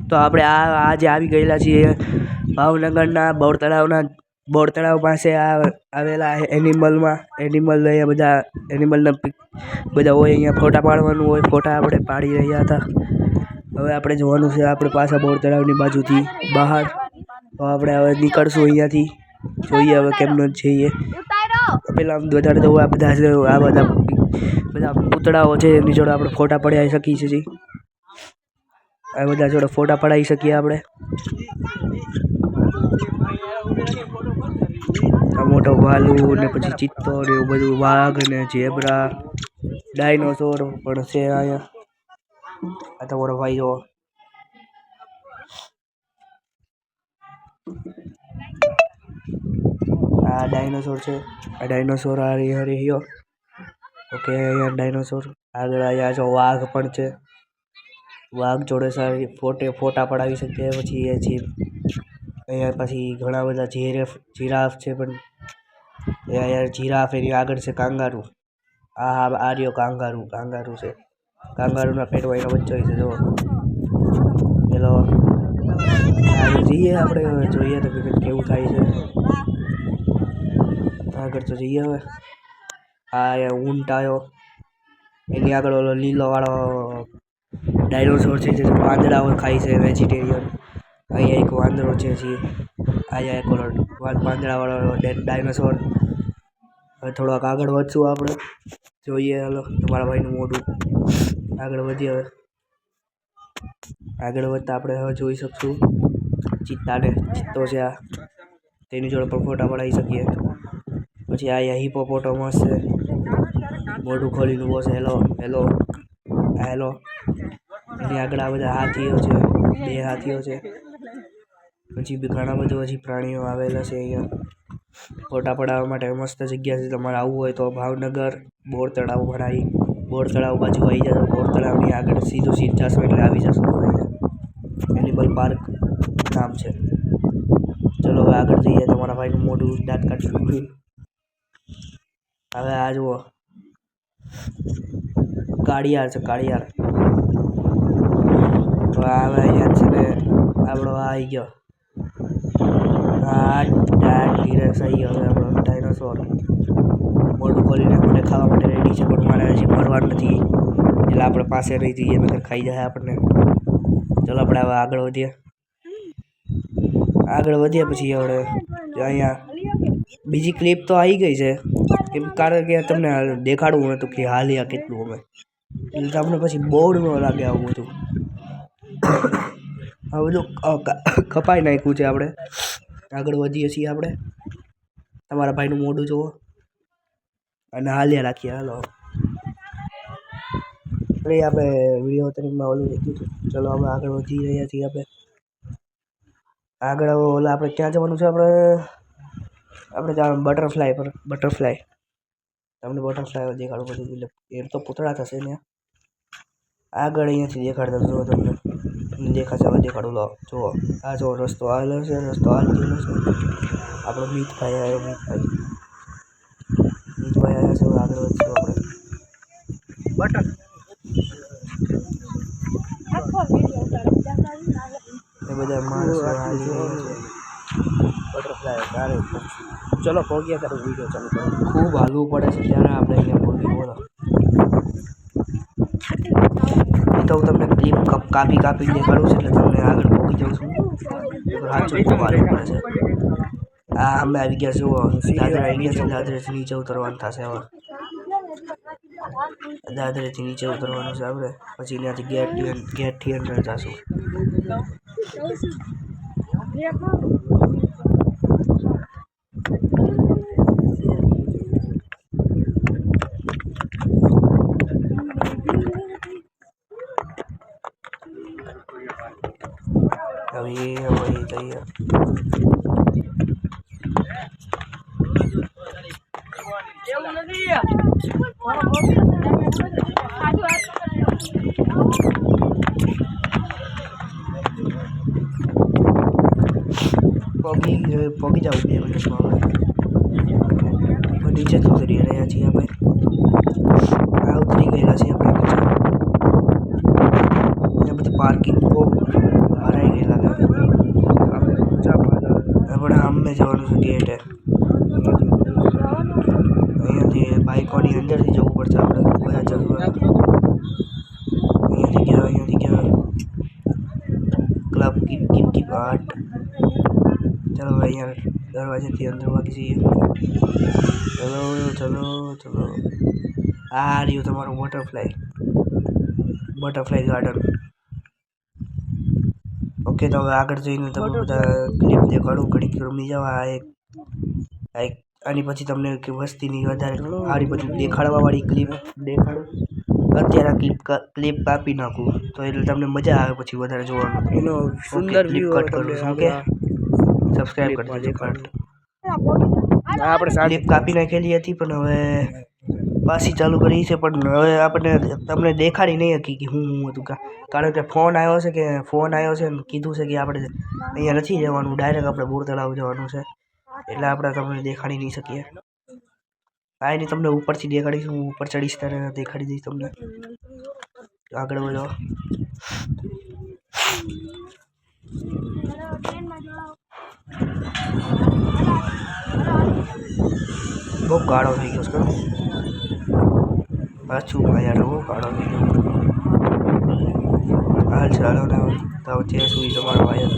તો આપણે આજે આવી ગયેલા છીએ ભાવનગરના બોર તળાવ પાસે આવેલા એનિમલમાં. એનિમલ અહીંયા બધા એનિમલના બધા હોય, અહીંયા ફોટા પાડવાનું હોય. ફોટા આપણે પાડી રહ્યા હતા. હવે આપણે જોવાનું છે આપણે પાછા બોર તળાવની બાજુથી બહાર. તો આપણે હવે નીકળશું અહીંયાથી. જોઈએ હવે કેમનું જઈએ. પેલા વધારે તો આ બધા પૂતળાઓ છે, એમની જોડે આપણે ફોટા પડાવી શકીએ છીએ. આ બધા જોડે ફોટા પડાવી શકીએ આપણે. આ મોટો ભાલુ ને પછી ચિત્તો ને એવું બધું, વાઘ ને ઝેબ્રા, ડાયનોસોર પણ છે અહીંયા. આ તમારો ભાઈ જો આ ડાયનોસોર છે. આ ડાયનોસોર આ રહ્યો. ઓકે, અહીંયા ડાયનોસોર. આગળ અહીંયા જો વાઘ પણ છે. વાઘ જોડે સારી ફોટા પડાવી શકીએ. પછી એ અહીંયા પછી ઘણા બધા જીરાફ છે પણ અહીંયા જીરાફ, એની આગળ છે કાંગારૂ. આ રહ્યો કાંગારૂ છે. કાંગારૂના પેટમાં એનો બચ્ચો છે જો. પેલો આગળ જઈએ આપણે, જોઈએ તો કેવું થાય છે. આગળ તો જઈએ હવે. આ ઊંટ આવ્યો, એની આગળ ઓલો લીલો વાળો ડાયનોસોર છે જે પાંદડાઓ ખાય છે, વેજીટેરિયન. અહીંયા એક વાંદરો છે. અહીંયા એક ઓલો પાંદડાવાળો ડાયનોસોર. હવે થોડાક આગળ વધશું આપણે. જોઈએ હાલો તમારા ભાઈનું મોઢું. આગળ વધીએ હવે. આગળ વધતા આપણે હવે જોઈ શકશું ચિત્તો છે આ, તેની જોડે પણ ફોટા પડાવી શકીએ. પછી અહીંયા હિપોપોટેમસ છે, મોઢું ખોલીને ઊભો છે. હેલો. એની આગળ આ બધા હાથીઓ છે, 2 હાથીઓ છે. પછી ઘણા બધા હજી પ્રાણીઓ આવેલા છે અહીંયા. ફોટા પડાવવા માટે મસ્ત જગ્યા છે. તમારે આવવું હોય તો ભાવનગર બોર તળાવ બોર તળાવ બાજુ આવી જશો. બોર તળાવની આગળ સીધું જશો એટલે આવી જશો. એનિમલ પાર્ક નામ છે. ચલો હવે આગળ જઈએ. તમારા ભાઈનું મોઢું દાંત કાઢી. હવે આ જુઓ કાળિયાર છે, કાળિયાર. તો હવે અહીંયા છે ને આપણો આવી ગયો. ટીરેક્સ આવી ગયો. હવે આપણો ડાયનોસોર મોઢું ખોલીને મને ખાવા માટે રેડી છે, પણ મારે હજી ભરવાનું નથી એટલે આપણે પાસે રહી જઈએ, નકર ખાઈ જાય આપણને. ચલો આપણે હવે આગળ વધીએ. પછી આપણે અહીંયા બીજી ક્લિપ તો આવી ગઈ છે, કારણ કે તમને દેખાડવું હતું કે હાલ્યા કેટલું અમે, એટલે તમને પછી બોર્ડ ન લાગે આવું બધું. આ બધું કપાઈ નાખ્યું છે. આપણે આગળ વધીએ છીએ. આપણે તમારા ભાઈનું મોઢું જુઓ અને હાલ્યા રાખીએ. હાલો આપણે વિડીયો તરીકમાં ઓલું લીધું હતું. ચલો હવે આગળ વધી રહ્યા છીએ. આગળ ઓલા આપણે ક્યાં જવાનું છે? આપણે જવાનું બટરફ્લાય તમને બટરફ્લાય દેખાડું બધું. એટલે એમ તો પૂતળા થશે ને આગળ અહીંયાથી દેખાડતા જુઓ તમને દેખાશે. હવે દેખાડું લો જુઓ. આ જો રસ્તો આવેલો છે, રસ્તો આવી ગયેલો છે. આપણો મીતભાઈ આવ્યો. મીતભાઈ આવ્યા છે. આગળ વધશું આપણે. એ બધા માણસો હાલી રહ્યા છે. બટરફ્લાય તારે ચલો પહોંચ્યા ત્યારે વિડીયો ચાલુ કરો. ખૂબ હાલવું પડે છે ત્યારે આપણે અહીંયા પહોંચી. બોલો તો હું તમને ક્લિપ કાપી દેખાડું છું એટલે તમને આગળ પહોંચી જાઉં છું. સાચું ખૂબ હાલવું પડે છે. અમે આવી ગયા જુઓ. દાદરા આવી ગયા છે. દાદરેથી નીચે ઉતરવાનું થશે. હવે દાદરેથી નીચે ઉતરવાનું છે આપણે. પછી ત્યાંથી ગેટથી અંદર જશું. હવે જઈએ. પોગી જવું 2 મિનિટમાં. હવે નીચેથી ઉતરી રહ્યા છીએ આપણે. ઉતરી ગયેલા છીએ આપણે નીચે. બધી પાર્કિંગ સામે જવાનું છે ગેટ. અહીંયાથી બાઇકોની અંદરથી જવું પડશે આપણે. બધા જવું અહીંયાથી ગયા ક્લબ કીપ આર્ટ. ચલો અહીંયા દરવાજેથી અંદર વાગી જઈએ. ચલો ચલો ચલો. આ રહ્યું તમારું બટરફ્લાય ગાર્ડન. ઓકે, તો હવે આગળ જઈને તમે બધા ક્લિપ દેખાડું. ઘડીક રમી જવા. આની પછી તમને વસ્તીની વધારે સારી બધું દેખાડવાવાળી ક્લિપ દેખાડું. અત્યારે ક્લિપ કાપી નાખું તો એટલે તમને મજા આવે પછી વધારે જોવાનું. એનો સુંદર ક્લિપ કટ કરું છું. ઓકે, સબસ્ક્રાઇબ કરી દેજો. આપણે ક્લિપ કાપી નાખેલી હતી પણ હવે પાછી ચાલુ કરી છે. પણ હવે આપણે તમને દેખાડી નહીં હતી કે હું હતું. કારણ કે ફોન આવ્યો છે ને કીધું છે કે આપણે અહીંયા નથી જવાનું, ડાયરેક્ટ આપણે બોર તળાવ જવાનું છે. એટલે આપણે તમને દેખાડી નહીં શકીએ. કાંઈ નહીં, તમને ઉપરથી દેખાડીશ. હું ઉપર ચડીશ ત્યારે દેખાડી દઈશ તમને. આગળ વધો. બહુ કાળો થઈ ગયો છે. પાછું યાર બહુ કાળો થઈ ગયો. હાલ ચાલો ને તો ત્યાં સુધી તમારો વાયર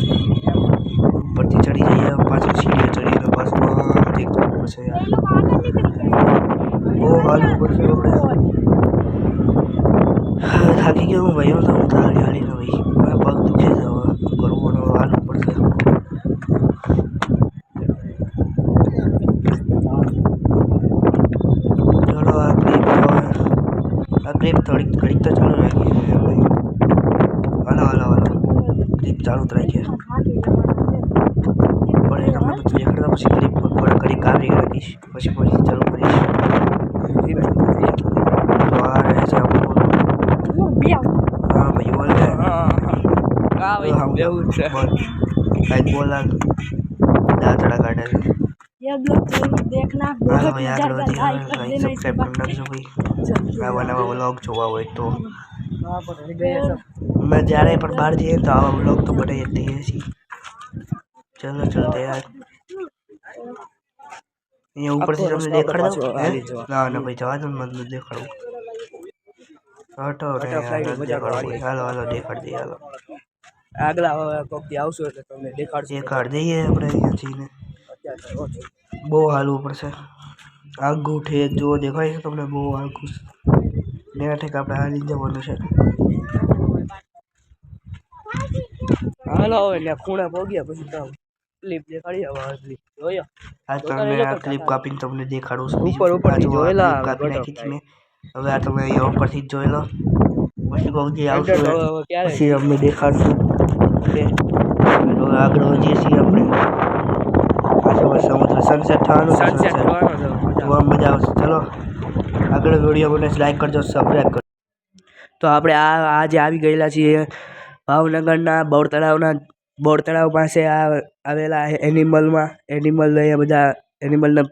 ઉપરથી ચડી જઈએ. પાછું સીડીએ ચડીને પાછું દેખ જવું પડશે યાર. બહુ હાલવું પડશે આપણે. થાકી ગયો હું ભાઈ. હું તો હાલીને ભાઈ મારા પગ દુખે છે. હવે કરવું હાલવું પડશે. ચલો આ ક્લિપ થોડીક ઘડીક તો ચાલુ રાખી છે. હાલો ક્લિપ ચાલુ જ રાખીએ. પણ તમને બધું દેખાડતા પછી ક્લિપ ઘડીક કાઢી રાખીશ. પછી ચાલુ કરીશ. તો આ રહે છે આપણું. હા ભાઈ બોલ. બોલા દાંતડા કાઢે છે. સબસ્ક્રાઈબ કરી નાખજો ભાઈ. આવા નવા વ્લોગ જોવા હોય તો. અમે જ્યારે પણ બહાર જઈએ તો આવા વ્લોગ તો બનાવી જ દઈએ છીએ. ચલો યાર. અહીંયા ઉપરથી તમને દેખાડ દઉં. ના ભાઈ જવા દો, મને દેખાડવું. હટો હાલો દેખાડ દઈએ. હાલો આગલા કોકથી આવશું એટલે તમને દેખાડ દઈએ આપણે અહીંયાથી. બહુ હાલવું પડશે. આઘું ઠેક જુઓ દેખાય છે તમને. બહુ આઘું ને ઠેક આપણે હાલી જવાનું છે. હાલો એટલે ખૂણા પહોંચ્યા પછી તો ક્લિપ દેખાડી. આ તમને આ ક્લિપ કાપીને તમને દેખાડું છું. ઉપરથી જોયેલા કાપી નાખી હતી મેં. હવે આ તમે અહીંયા ઉપરથી જ જોઈ લો. પછી પહોંચી આવશે પછી અમને દેખાડશું. ઓકે, તો આગળ વધીએ છીએ આપણે. સમુદ્ર સનસેટ થવાનું છે. જોવા મજા આવશે. ચલો આગળ વિડીયો મને લાઈક કરજો, સબસ્ક્રાઈબ કરજો. તો આપણે આજે આવી ગયેલા છીએ ભાવનગરના બોર તળાવ પાસે આવેલા એનિમલ. અહીંયા બધા એનિમલના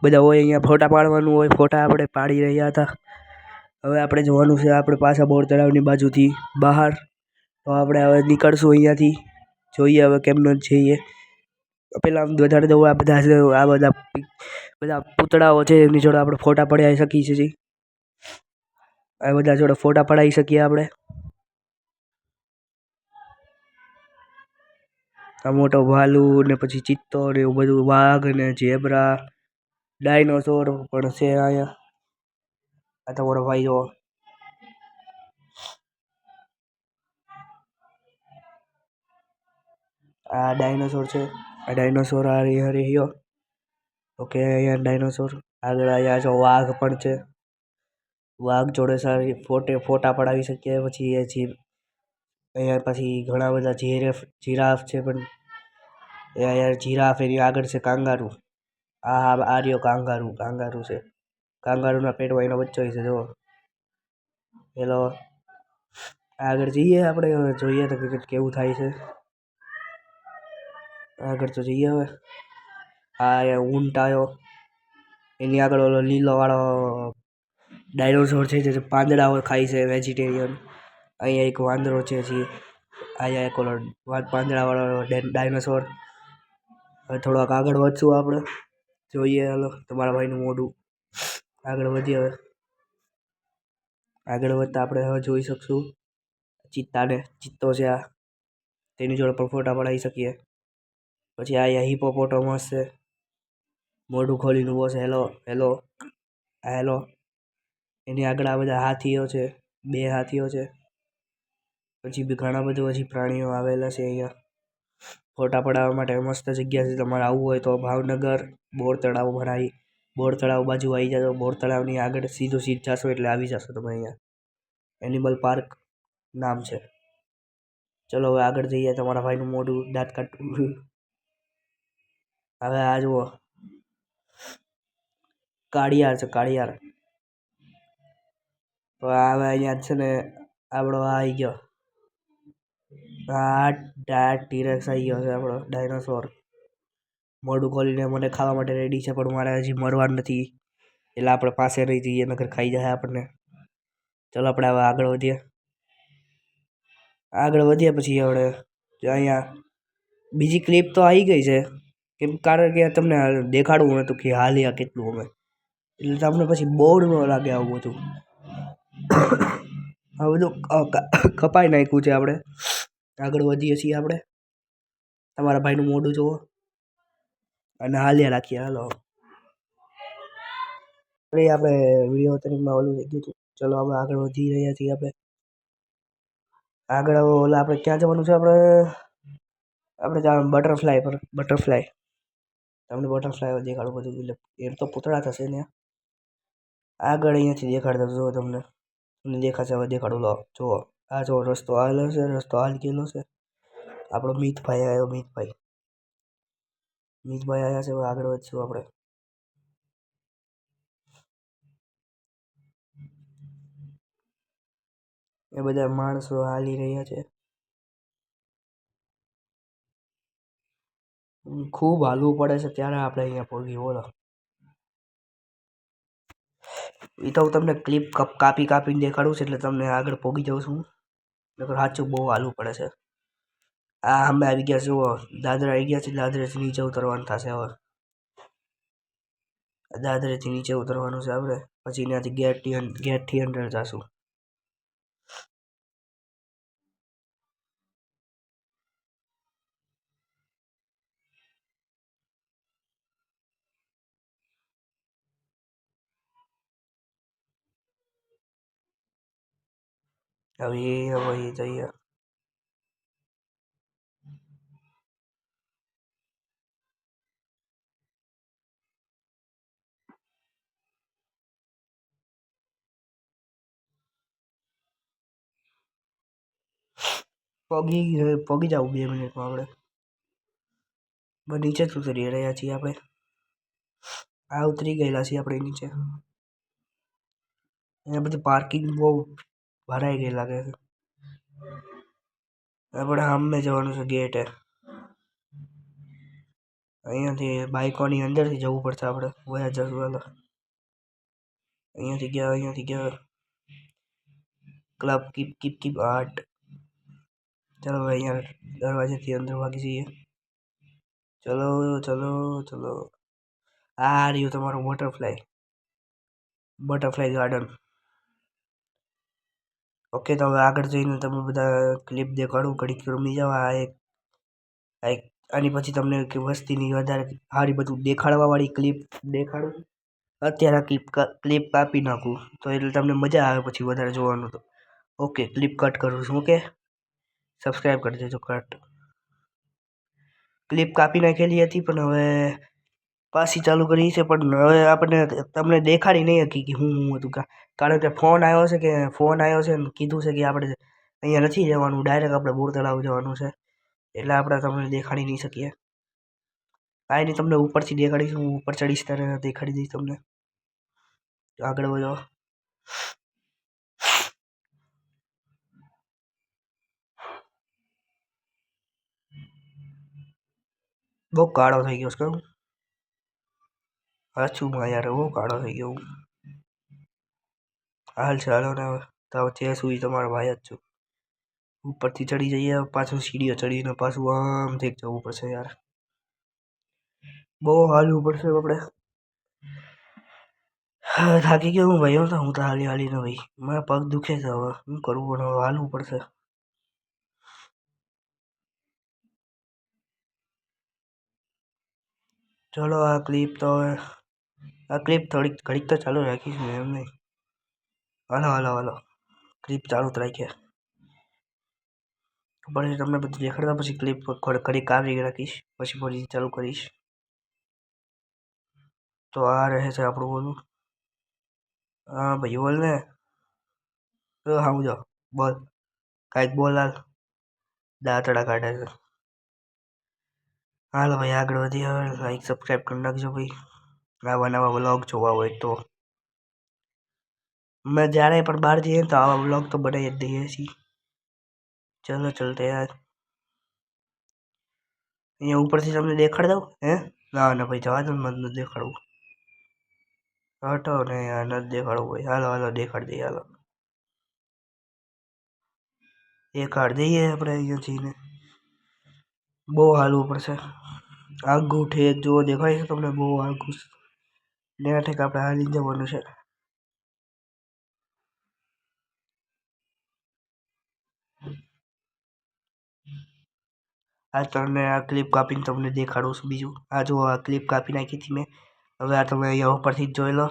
બધા હોય. અહીંયા ફોટા પાડવાનું હોય. ફોટા આપણે પાડી રહ્યા હતા. હવે આપણે જવાનું છે આપણે પાછા બોર તળાવની બાજુથી બહાર. તો આપણે હવે નીકળશું અહીંયાથી. જોઈએ હવે કેમનો જઈએ. પેલા વધારે તો આ બધા પૂતળાઓ છે એમની જોડે આપણે ફોટા પડાવી શકીએ છીએ. આ બધા જોડે ફોટા પડાવી શકીએ આપણે. આ મોટો ભાલુ ને પછી ચિત્તો ને એવું બધું, વાઘ ને ઝેબ્રા, ડાયનોસોર પણ છે અહીંયા. આ તમારો ભાઈ જો. આ ડાયનોસોર છે. આ ડાયનોસોર આ રહ્યો. ઓકે, અહીંયા ડાયનોસોર. આગળ અહીંયા જો વાઘ પણ છે. વાઘ જોડે સારી ફોટા પડાવી શકીએ. પછી અહીંયા પછી ઘણા બધા જીરાફ છે. પણ અહીંયા જીરાફ એની આગળ છે કાંગારૂ. આ રહ્યો કાંગારૂ છે. કાંગારૂના પેટમાં એનો બચ્ચો છે જો. પેલો આગળ જઈએ આપણે. જોઈએ તો કેવું થાય છે. આગળ તો જઈએ હવે. આ ઊંટ આવ્યો. એની આગળ ઓલો લીલો વાળો ડાયનોસોર છે જે પાંદડાઓ ખાય છે, વેજીટેરિયન. અહીંયા એક વાંદરો છે. અહીંયા એક ઓલો પાંદડા વાળો ડાયનોસોર. હવે થોડાક આગળ વધશું આપણે. જોઈએ હાલો તમારા ભાઈનું મોઢું. આગળ વધીએ હવે. આગળ વધતા આપણે હવે જોઈ શકશું ચિત્તાને. ચિત્તો છે આ, તેની જોડે પણ ફોટા પડાવી શકીએ. પછી આ હિપોપોટેમસ છે, મોઢું ખોલીને ઊભો છે. Hello hello hello. એની આગળ આ બધા હાથીઓ છે, 2 હાથીઓ છે. પછી બી ઘણા બધા હજી પ્રાણીઓ આવેલા છે અહીંયા ફોટા પડાવવા માટે. મસ્ત જગ્યા છે. તમારે આવવું હોય તો ભાવનગર બોર તળાવ ભરાઈ, બોર તળાવ બાજુ આવી જાજો. બોર તળાવની આગળ સીધું જાશો એટલે આવી જશો તમે અહીંયા. એનિમલ પાર્ક નામ છે. ચલો હવે આગળ જઈએ. તમારા ભાઈનું મોઢું દાંત કાઢવું. હવે આ જુઓ કાળિયાર છે, કાળિયાર. તો હવે અહીંયા છે ને આપણો આ આવી ગયો, ટીરેક્સ આવી ગયો છે આપણો ડાયનોસોર. મોઢું ખોલીને મને ખાવા માટે રેડી છે, પણ મારે હજી મરવાનું નથી એટલે આપણે પાસે રહી જઈએ, નકર ખાઈ જાય આપણને. ચલો આપણે હવે આગળ વધીએ. આગળ વધીએ પછી આપણે અહીંયા બીજી ક્લિપ તો આવી ગઈ છે, કેમ કારણ કે તમને દેખાડવું હતું કે હાલ્યા કેટલું અમે, એટલે તમને પછી બોર્ડ ન લાગે આવું બધું. આ બધું કપાઈ નાખ્યું છે આપણે. આગળ વધીએ છીએ આપણે. તમારા ભાઈનું મોઢું જુઓ અને હાલ્યા રાખીએ. હાલો આપણે વિડીયો તરીકમાં ઓલું થઈ ગયું હતું. ચલો હવે આગળ વધી રહ્યા છીએ આપણે. આગળ ઓલા આપણે ક્યાં જવાનું છે? આપણે જવાનું બટરફ્લાય પર. બટરફ્લાય તમને બટરફ્લાય દેખાડું બધું. એટલે એમ તો પૂતળા થશે ને આગળ અહીંયાથી દેખાડતા જુઓ તમને દેખાશે. હવે દેખાડું લો જુઓ. આ જો રસ્તો આવેલો છે, રસ્તો હાલ ગયેલો છે. આપણો મિતભાઈ આવ્યો. મિતભાઈ આવ્યા છે. હવે આગળ વધશું આપણે. એ બધા માણસો હાલી રહ્યા છે. ખૂબ હાલવું પડે છે ત્યારે આપણે અહીંયા પહોંચી. બોલો, એ તો હું તમને ક્લિપ કાપીને દેખાડું છું એટલે તમને આગળ પહોંચી જાઉં છું. નકર સાચું બહુ હાલવું પડે છે. આ અમે આવી ગયા જુઓ. દાદરા આવી ગયા છે. દાદરેથી નીચે ઉતરવાનું થશે હવે. દાદરેથી નીચે ઉતરવાનું છે આપણે. પછી ત્યાંથી ગેટથી અંદર જશું. હવે જઈએ. પગી જવું 2 મિનિટમાં આપણે. નીચે જ ઉતરી રહ્યા છીએ આપણે. આ ઉતરી ગયેલા છીએ આપણે નીચે. અહીંયા બધી પાર્કિંગ બહુ ભરાઈ ગઈ લાગે છે. આપણે સામે જવાનું છે ગેટે. અહીંયાથી બાઇકોની અંદરથી જવું પડશે આપણે. વયા જશું. હાલો અહીંયાથી ગયા ક્લબ કીપ આર્ટ. ચલો અહીંયા દરવાજેથી અંદર ભાગી જઈએ. ચલો ચલો ચલો. આ રહ્યું તમારું બટરફ્લાય ગાર્ડન. ઓકે, તો હવે આગળ જઈને તમે બધા ક્લિપ દેખાડું. ઘડીક રમી જાવ. આની પછી તમને વસ્તીની વધારે સારી બધું દેખાડવાવાળી ક્લિપ દેખાડું. અત્યારે ક્લિપ કાપી નાખું તો એટલે તમને મજા આવે પછી વધારે જોવાનું. તો ઓકે, ક્લિપ કટ કરું છું. ઓકે, સબસ્ક્રાઈબ કરી દેજો. કટ. ક્લિપ કાપી નાખેલી હતી પણ હવે પાછી ચાલુ કરી છે, પણ હવે આપણને તમને દેખાડી નહીં હતી કે હું હતું. કારણ કે ફોન આવ્યો છે ને કીધું છે કે આપણે અહીંયા નથી જવાનું, ડાયરેક્ટ આપણે બોર તળાવ જવાનું છે, એટલે આપણે તમને દેખાડી નહીં શકીએ. કાંઈ નહીં, તમને ઉપરથી દેખાડીશું. હું ઉપર ચડીશ ત્યારે દેખાડી દઈશ તમને. આગળ વધો. બહુ કાળો થઈ ગયો છે. કહું સાચું યાર, બહુ કાળો થઈ ગયો. હાલ છે. હાલો ને હવે તો જે સુધી તમારો ભાઈ જ છું. ઉપરથી ચડી જઈએ. પાછું સીડીઓ ચડીને પાછું આમ થઈ જવું પડશે યાર. બહુ હાલવું પડશે આપણે. હા થાકી ગયો હું ભાઈ, હું તો હાલીને ભાઈ મારા પગ દુખે છે. હવે શું કરવું, પણ હવે હાલવું પડશે. ચલો આ ક્લિપ થોડીક ઘડીક તો ચાલુ રાખીશ ને, એમ નહીં. હાલો ક્લિપ ચાલુ જ રાખીએ. પછી તમને બધું દેખાડતા પછી ક્લિપ ઘડીક કાઢી રાખીશ, પછી ફરી ચાલુ કરીશ. તો આ રહે છે આપણું બોલું. હા ભાઈ બોલ ને. હા જો બોલ, કાંઈક બોલ હાલ. દાંતડા કાઢે છે. હાલો ભાઈ આગળ વધીએ. લાઈક સબસ્ક્રાઈબ કરી નાખજો ભાઈ, નવા વ્લોગ જોવા હોય તો. मैं જ્યારે પણ બહાર જઈએ તો આવા વ્લોગ તો બનાવી જ દઈએ છીએ. ચલો ચલતે યાર. અહીંયા ઉપરથી તમને દેખાડ દઉં હે? ના ભાઈ જવા દો, મને નથી દેખાડવું. હટો ને યાર, નથી દેખાડવું ભાઈ. હાલો દેખાડ દઈએ. હાલો દેખાડ દઈએ આપણે અહીંયાથી ને. બહુ હાલવું પડશે. આઘું ઠેક જોવો દેખાય છે તમને? બહુ આઘું ને ઠેક આપણે હાલી જવાનું છે. આ તમને આ ક્લિપ કાપીને તમને દેખાડું છું બીજું. આ જો આ ક્લિપ કાપી નાખી હતી મેં. હવે આ તમે અહીંયા ઉપરથી જ જોઈ લો.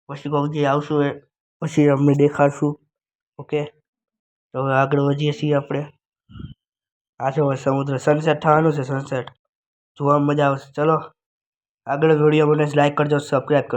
પછી કોક દી આવશું પછી અમને દેખાડશું. ઓકે, તો હવે આગળ વધીએ છીએ આપણે. આ જો સમુદ્ર સનસેટ થવાનું છે. સનસેટ જોવામાં મજા આવશે. ચલો આગળ વિડીયો બને લાઈક કરજો, સબસ્ક્રાઈબ કરજો.